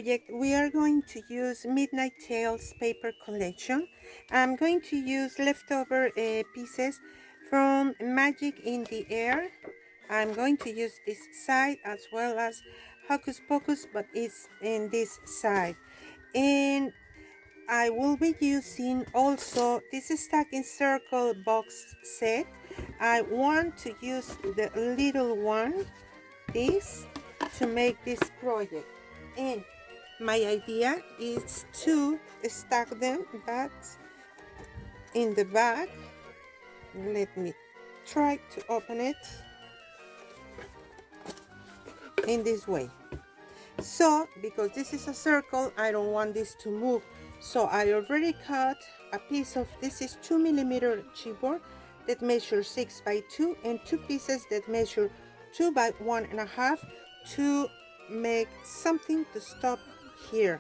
project we are going to use Midnight Tales paper collection. I'm going to use leftover pieces from Magic in the Air. I'm going to use this side as well as Hocus Pocus, but it's in this side. And I will be using also this stacking circle box set. I want to use the little one, this, to make this project. And my idea is to stack them, but in the back. Let me try to open it in this way. So because this is a circle, I don't want this to move, so I already cut a piece of this is 2mm chipboard that measures 6 by 2 and two pieces that measure 2 by 1.5 to make something to stop here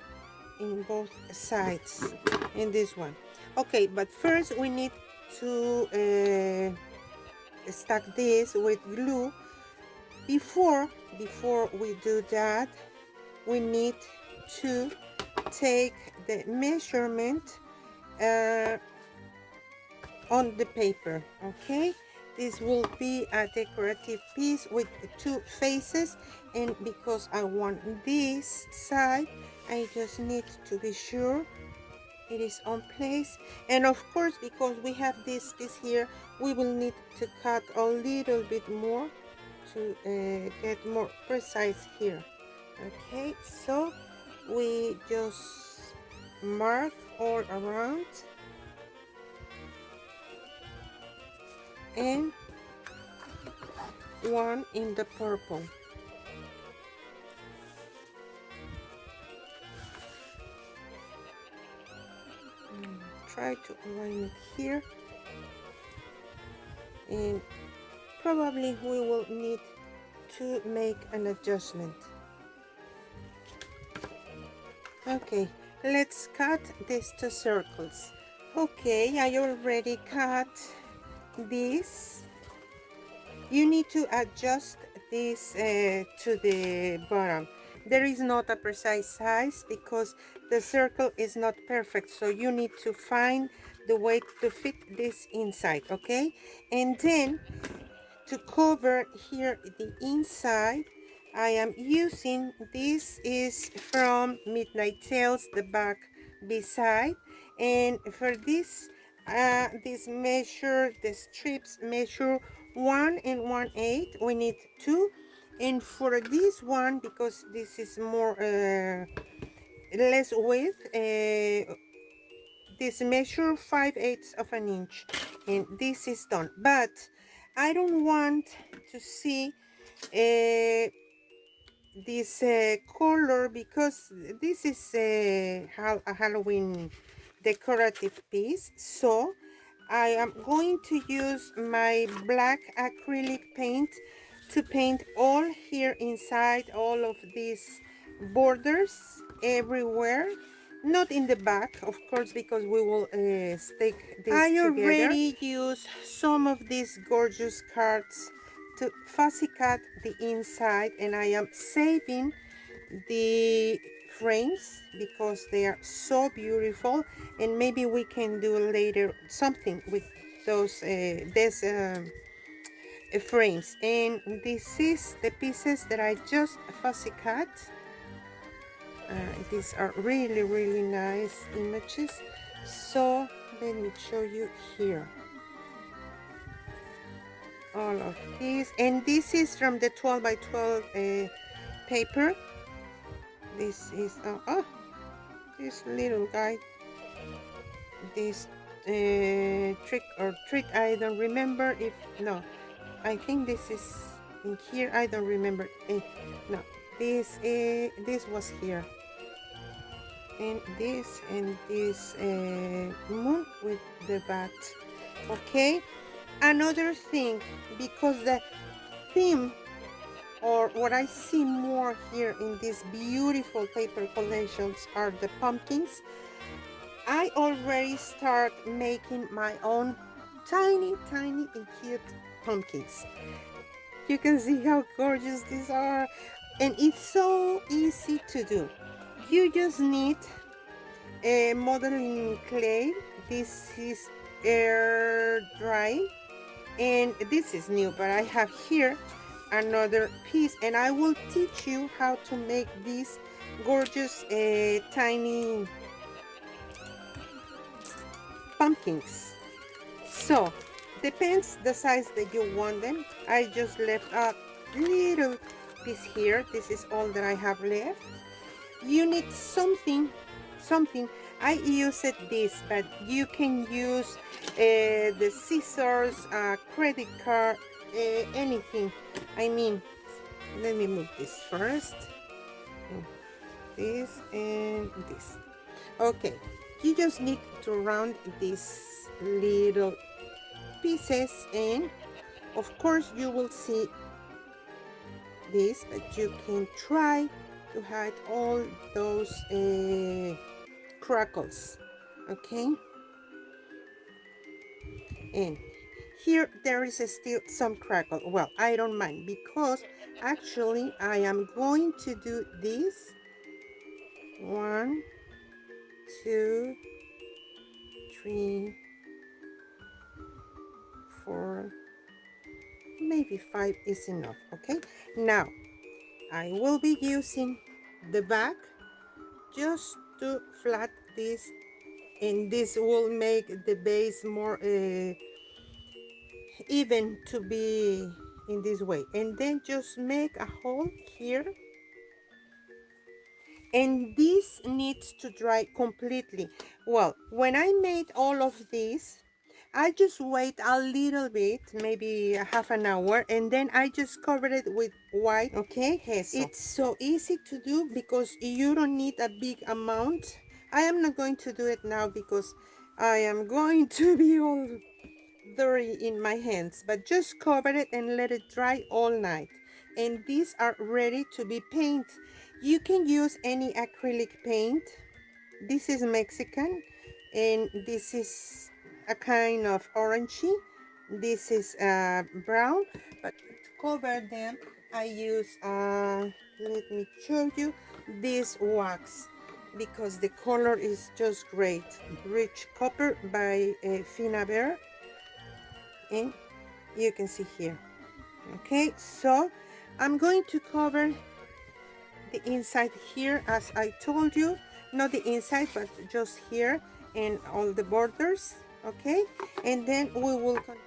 in both sides in this one. Okay, but first we need to stack this with glue. Before we do that, we need to take the measurement on the paper. Okay, this will be a decorative piece with two faces, and because I want this side, I just need to be sure it is on place. And of course, because we have this piece here, we will need to cut a little bit more to get more precise here. Okay, so we just mark all around and one in the purple. Try to align it here, and probably we will need to make an adjustment. Okay, let's cut these two circles. Okay, I already cut this. You need to adjust this to the bottom. There is not a precise size because the circle is not perfect, so you need to find the way to fit this inside. Okay, and then to cover here the inside, I am using, this is from Midnight Tales, the back beside, and for this this measure, the strips measure 1 and 1/8. We need 2, and for this one, because this is more less width, this measure 5/8 of an inch, and this is done. But I don't want to see this color because this is a Halloween decorative piece, so I am going to use my black acrylic paint to paint all here inside, all of these borders everywhere, not in the back, of course, because we will stick this together. I already used some of these gorgeous cards to fussy cut the inside, and I am saving the frames because they are so beautiful, and maybe we can do later something with those frames. And this is the pieces that I just fussy cut. These are really nice images, so let me show you here all of these. And this is from the 12 by 12 paper. This is oh, this little guy, this trick or treat, I don't remember if, no, I think this is in here, I don't remember. No, this was here, and this moon with the bat. Okay, another thing, because the theme, or what I see more here in these beautiful paper collections, are the pumpkins. I already start making my own tiny and cute pumpkins. You can see how gorgeous these are, and it's so easy to do. You just need a modeling clay. This is air dry, and this is new, but I have here another piece, and I will teach you how to make these gorgeous tiny pumpkins. So depends the size that you want them. I just left a little piece here. This is all that I have left. You need something. I use this, but you can use the scissors, credit card, anything. I mean, let me move this first. This and this. Okay, you just need to round these little pieces, and of course you will see this, but you can try to hide all those crackles. Okay, and here there is still some crackle. Well, I don't mind, because actually I am going to do this 1, 2, 3, 4, maybe 5 is enough. Okay, now I will be using the back just to flat this, and this will make the base more even to be in this way, and then just make a hole here, and this needs to dry completely. Well, when I made all of this, I just wait a little bit, maybe a half an hour, and then I just covered it with white. Okay, it's so easy to do because you don't need a big amount. I am not going to do it now because I am going to be all dirty in my hands, but just cover it and let it dry all night, and these are ready to be painted. You can use any acrylic paint. This is Mexican, and this is a kind of orangey. This is brown, but to cover them I use let me show you this wax, because the color is just great. Rich Copper by Finnabair, and you can see here. Okay, so I'm going to cover the inside here, as I told you, not the inside but just here and all the borders. Okay, and then we will continue.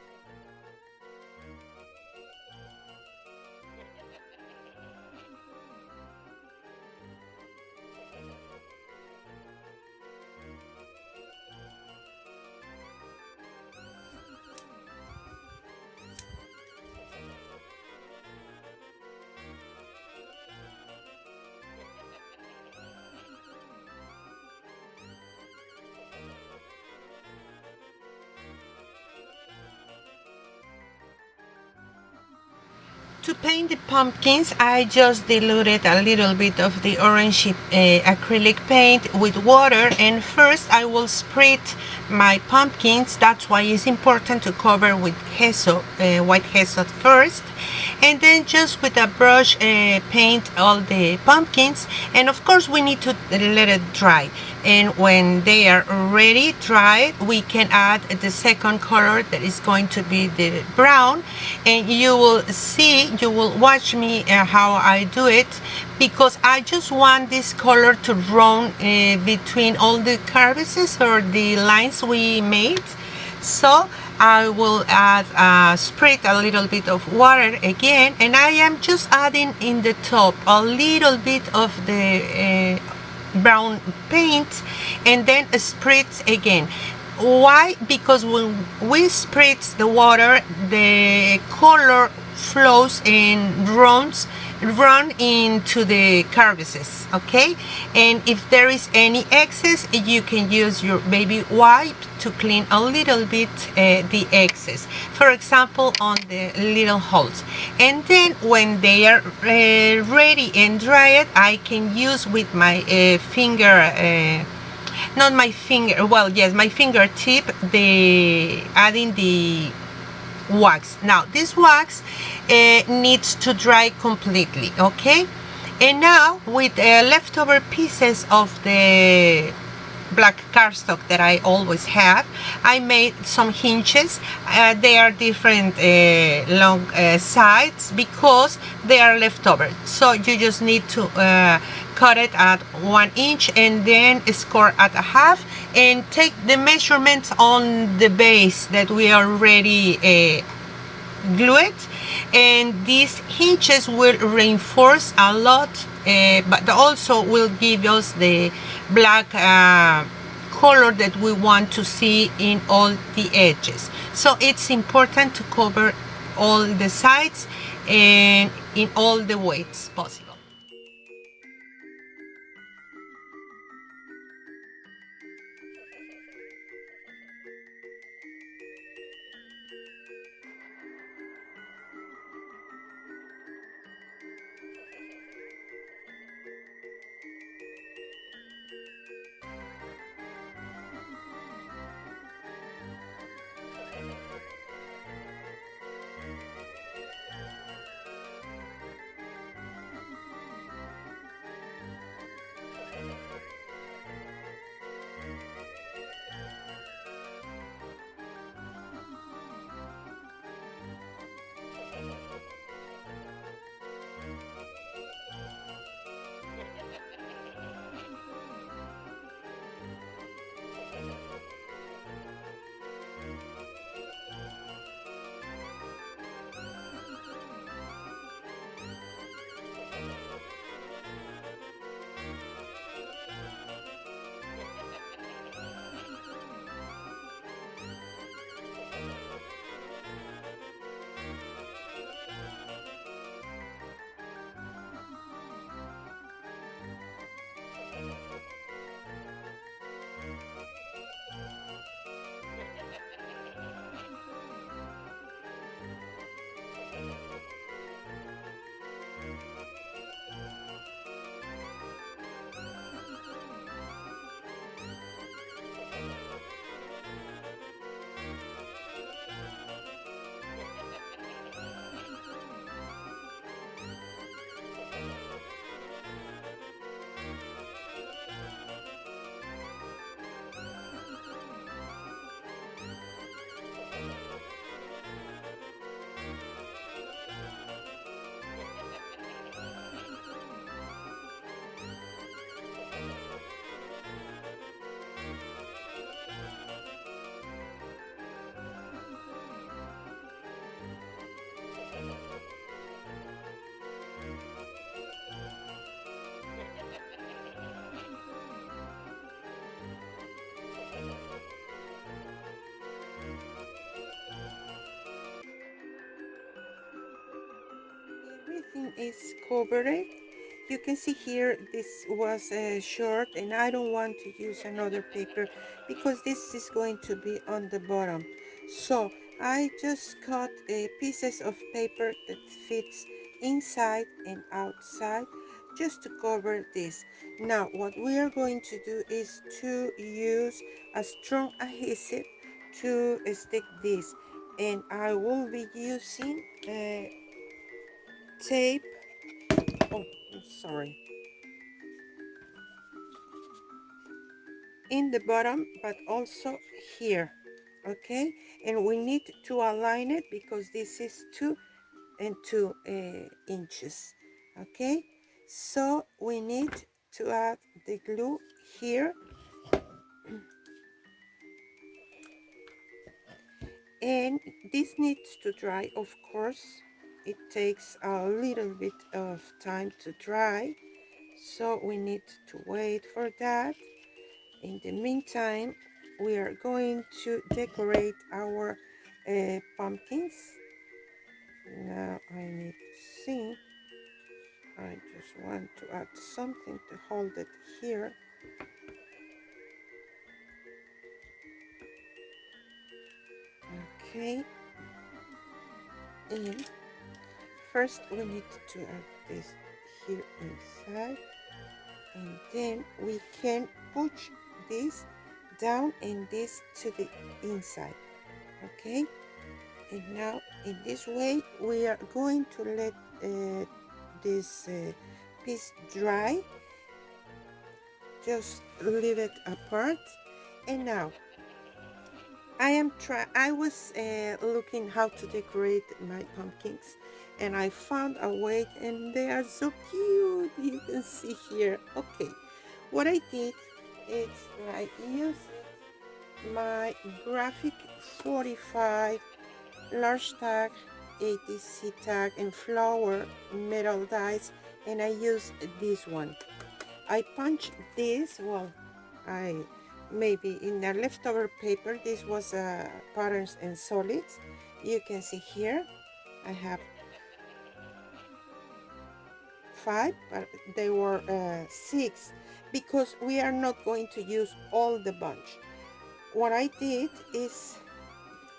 To paint the pumpkins, I just diluted a little bit of the orange acrylic paint with water, and first I will spread my pumpkins. That's why it's important to cover with gesso, white gesso first, and then just with a brush paint all the pumpkins, and of course we need to let it dry. And when they are ready dried, we can add the second color, that is going to be the brown, and you will see, you will watch me how I do it, because I just want this color to run between all the crevices or the lines we made. So I will add spread a little bit of water again, and I am just adding in the top a little bit of the brown paint, and then spread again. Why? Because when we spread the water, the color flows and run into the crevices. Okay, and if there is any excess, you can use your baby wipe to clean a little bit the excess, for example on the little holes. And then when they are ready and dried, I can use with my finger, not my finger, well yes, my fingertip, the adding the wax. Now this wax needs to dry completely. Okay, And now with leftover pieces of the black cardstock that I always have, I made some hinges. They are different long sides because they are leftover. So you just need to cut it at 1 inch and then score at a half and take the measurements on the base that we already glue it, and these hinges will reinforce a lot, but also will give us the black color that we want to see in all the edges. So it's important to cover all the sides and in all the ways possible. Everything is covered. You can see here this was short and I don't want to use another paper because this is going to be on the bottom. So I just cut pieces of paper that fits inside and outside just to cover this. Now what we are going to do is to use a strong adhesive to stick this, and I will be using tape. Oh, I'm sorry. In the bottom, but also here. Okay, and we need to align it because this is 2 inches. Okay, so we need to add the glue here, and this needs to dry, of course. It takes a little bit of time to dry, so we need to wait for that. In the meantime, we are going to decorate our pumpkins. Now I need to see. I just want to add something to hold it here. Okay, and first we need to add this here inside, and then we can push this down and this to the inside. Okay, and now in this way we are going to let this piece dry, just leave it apart. And now I was looking how to decorate my pumpkins, and I found a way, and they are so cute. You can see here. Okay, what I did is that I used my graphic 45 large tag, 80C tag, and flower metal dies, and I used this one. I punched this, well, I maybe in a leftover paper. This was patterns and solids. You can see here I have 5, but they were 6, because we are not going to use all the bunch. What I did is,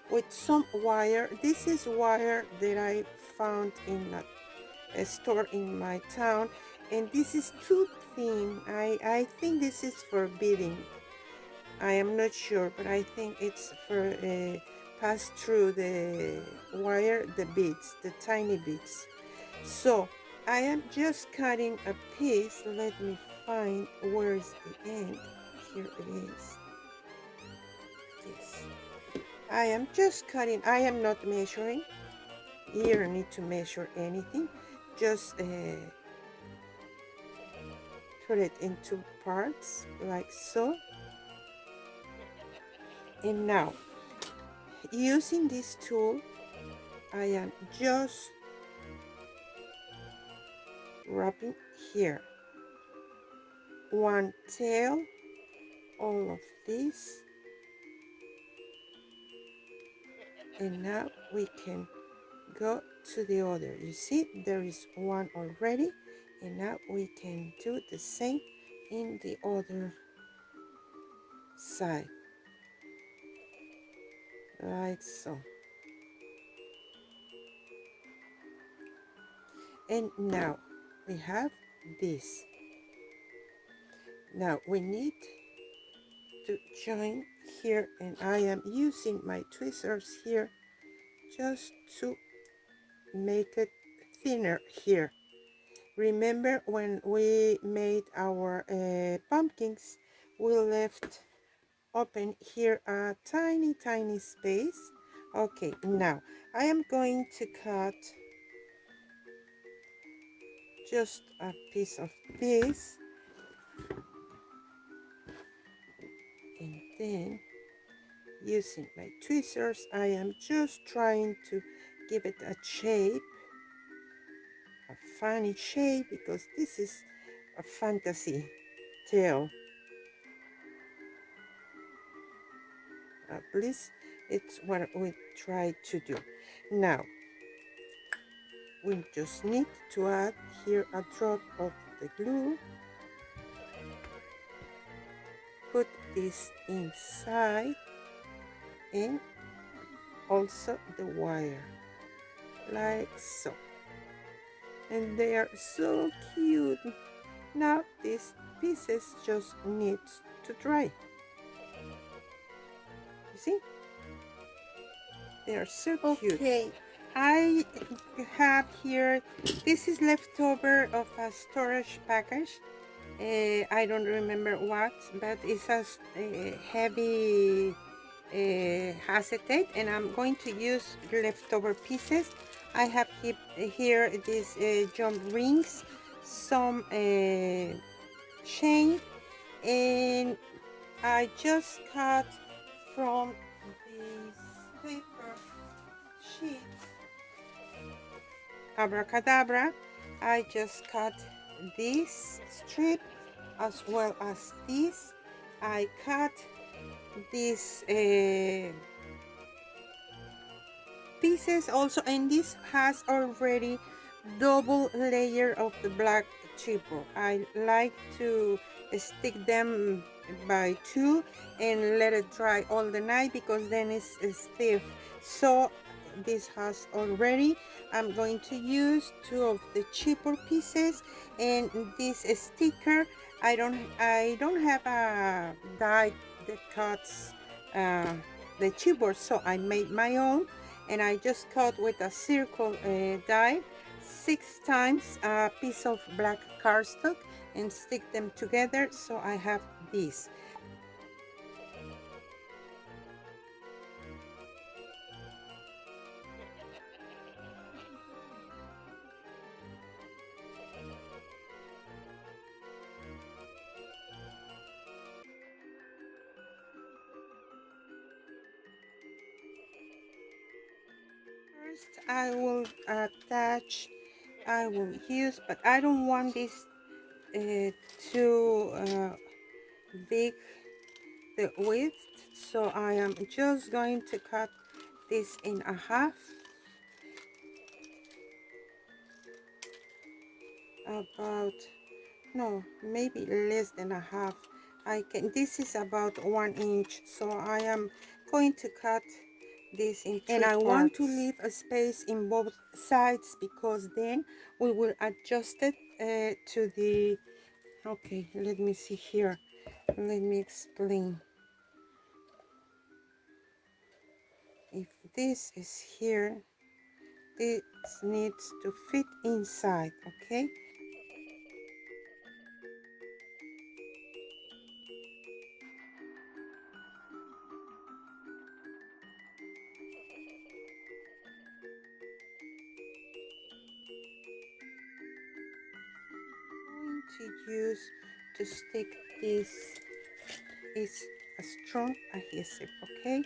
with some wire, this is wire that I found in a store in my town, and this is too thin. I think this is for beading. I am not sure, but I think it's for pass through the wire, the beads, the tiny beads. So I am just cutting a piece. Let me find where is the end. Here it is. Yes, I am just cutting. I am not measuring. You don't need to measure anything. Just put it into parts like so. And now, using this tool, I am just wrapping here one tail, all of this, and now we can go to the other. You see, there is one already, and now we can do the same in the other side, like so. And now we have this. Now we need to join here, and I am using my tweezers here just to make it thinner here. Remember when we made our pumpkins, we left open here a tiny space. Okay, now I am going to cut just a piece of this, and then using my tweezers I am just trying to give it a shape, a funny shape, because this is a fantasy tale. At least it's what we try to do. Now we just need to add here a drop of the glue, put this inside, and also the wire, like so. And they are so cute. Now these pieces just need to dry. You see? They are so cute. Okay, I have here, this is leftover of a storage package. I don't remember what, but it has heavy acetate, and I'm going to use leftover pieces. I have here these jump rings, some chain, and I just cut from this paper sheet, abracadabra. I just cut this strip as well as this. I cut these pieces also, and this has already double layer of the black chipper. I like to stick them by 2 and let it dry all the night, because then it's stiff. So this has already, I'm going to use 2 of the cheaper pieces, and this sticker, I don't have a die that cuts the chipboard, so I made my own, and I just cut with a circle die. 6 times a piece of black cardstock and stick them together, so I have this. First I will attach, I will use, but I don't want this too big, the width, so I am just going to cut this in a half, about, no, maybe less than a half. This is about 1 inch, so I am going to cut this in 3 and I want to leave a space in both sides, because then we will adjust it to the, okay, let me see here, let me explain. If this is here, this needs to fit inside, okay? I'm going to use to stick this is a strong adhesive, okay?